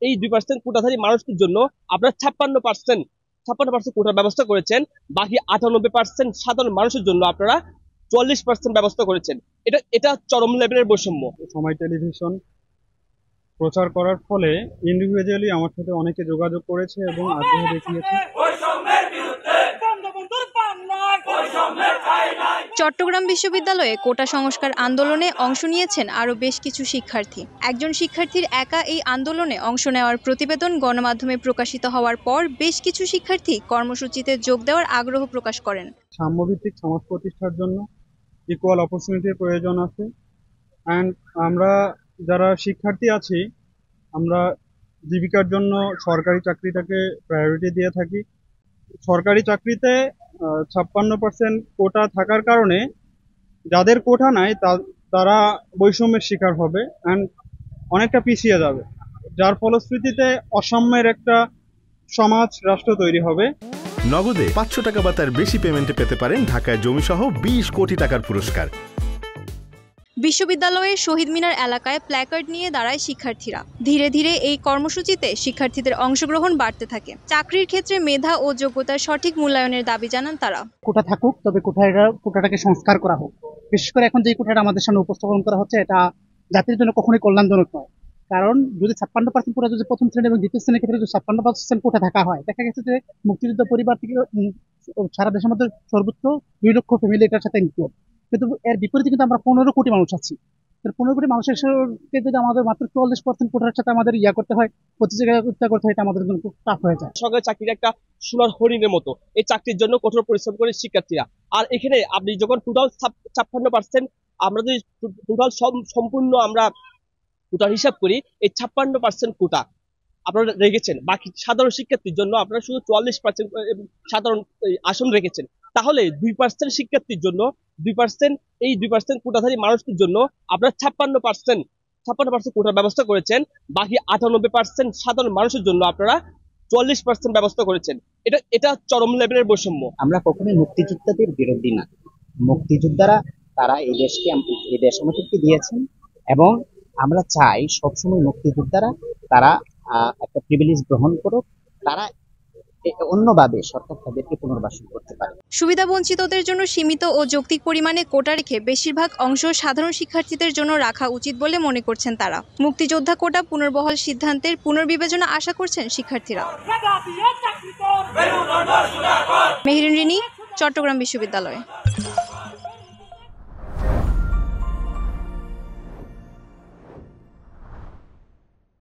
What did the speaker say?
এই 2% কোটাধারী মানুষদের জন্য আপনারা 56% কোটার ব্যবস্থা করেছেন। বাকি 98% সাধারণ মানুষের জন্য আপনারা 44% ব্যবস্থা করেছেন। এটা চরম লেভেলের বৈষম্য। সময় টেলিভিশন প্রচার করার ফলে ইন্ডিভিজুয়ালি আমার সাথে অনেকে যোগাযোগ করেছে এবং আগ্রহ দেখিয়েছে। চট্টগ্রাম বিশ্ববিদ্যালয়ে কোটা সংস্কার আন্দোলনে অংশ নিয়েছেন আরও বেশ কিছু শিক্ষার্থী। একজন শিক্ষার্থীর একা এই আন্দোলনে অংশ নেওয়ার প্রতিবেদন গণমাধ্যমে প্রকাশিত হওয়ার পর বেশ কিছু শিক্ষার্থী কর্মসূচিতে যোগ দেওয়ার আগ্রহ প্রকাশ করেন। সাম্যভিত্তিক সমাজ প্রতিষ্ঠার জন্য ইকুয়াল অপরচুনিটির প্রয়োজন আছে। অ্যান্ড আমরা যারা শিক্ষার্থী আছি, আমরা জীবিকার জন্য সরকারি চাকরিটাকে প্রায়োরিটি দিয়ে থাকি। সরকারি চাকরিতে 56% কোটা থাকার কারণে যাদের কোটা নাই তারা বৈষম্যের শিকার হবে অ্যান্ড অনেকটা পিছিয়ে যাবে, যার ফলশ্রুতিতে অসাম্যের একটা সমাজ রাষ্ট্র তৈরি হবে। নগদে 500 টাকা বা তার বেশি পেমেন্টে পেতে পারেন ঢাকায় জমিসহ 20 কোটি টাকার পুরস্কার। বিশ্ববিদ্যালয়ের শহীদ মিনার এলাকায় প্ল্যাকার্ড নিয়ে দাঁড়ায় শিক্ষার্থীরা। ধীরে ধীরে এই কর্মসূচিতে শিক্ষার্থীদের অংশগ্রহণ বাড়তে থাকে। চাকরির ক্ষেত্রে মেধা ও যোগ্যতার সঠিক মূল্যায়নের দাবি জানান তারা। কোটা থাকুক, তবে কোটাটাকে সংস্কার করা হোক। বিশেষ করে এখন যে কোটাটা আমাদের সামনে উপস্থাপন করা হচ্ছে, এটা জাতির জন্য কখনোই কল্যাণজনক নয়। কারণ যদি 56% কোটা যদি প্রথম শ্রেণী এবং দ্বিতীয় শ্রেণীর ক্ষেত্রে যদি 56% কোটা থাকা হয়, দেখা গেছে যে মুক্তিযুদ্ধ পরিবার থেকে সারা দেশের মধ্যে সর্বোচ্চ 2 লক্ষ ফ্যামিলি এটার সাথে ইনক্লুড। কিন্তু এর বিপরীতে কিন্তু আমরা 15 কোটি মানুষ আছি। 15 কোটি মানুষের যদি আমাদের মাত্র 44% কোটার সাথে আমাদের করতে হয়, প্রতিযোগিতা করতে হয়, এটা আমাদের জন্য খুব টাফ হয়ে যায়। সরকারি চাকরির একটা সোনার হরিণের মতো এই চাকরির জন্য কঠোর পরিশ্রম করে শিক্ষার্থীরা। আর এখানে আপনি যখন টোটাল 56%, আমরা যদি টোটাল সম্পূর্ণ আমরা কোটার হিসাব করি, এই 56% কোটা আপনারা রেখেছেন। বাকি সাধারণ শিক্ষার্থীর জন্য আপনারা শুধু 44% সাধারণ আসন রেখেছেন। তাহলে 2% শিক্ষার্থীর জন্য 2%, এই 2% কোটাধারী মানুষদের জন্য আপনারা 56% কোটার ব্যবস্থা করেছেন। বাকি 98% সাধারণ মানুষের জন্য আপনারা 44% ব্যবস্থা করেছেন। এটা চরম লেভেলের বৈষম্য। আমরা কখনোই মুক্তিযোদ্ধাদের বিরোধী না। মুক্তিযোদ্ধারা তারা এই দেশ আমাদেরকে দিয়েছেন এবং আমরা চাই সবসময় মুক্তিযোদ্ধারা তারা একটা প্রিভিলেজ গ্রহণ করুক, তারা অন্যভাবে সরকার তাদেরকে পুনর্বাসন করতে পারে। সুবিধা বঞ্চিতদের জন্য সীমিত ও যৌক্তিক পরিমাণে কোটা রেখে বেশিরভাগ অংশ সাধারণ শিক্ষার্থীদের জন্য রাখা উচিত বলে মনে করছেন তারা। মুক্তিযোদ্ধা কোটা পুনর্বহাল সিদ্ধান্তের পুনর্বিবেচনা আশা করছেন শিক্ষার্থীরা। মেহেরিন রিনি, চট্টগ্রাম বিশ্ববিদ্যালয়।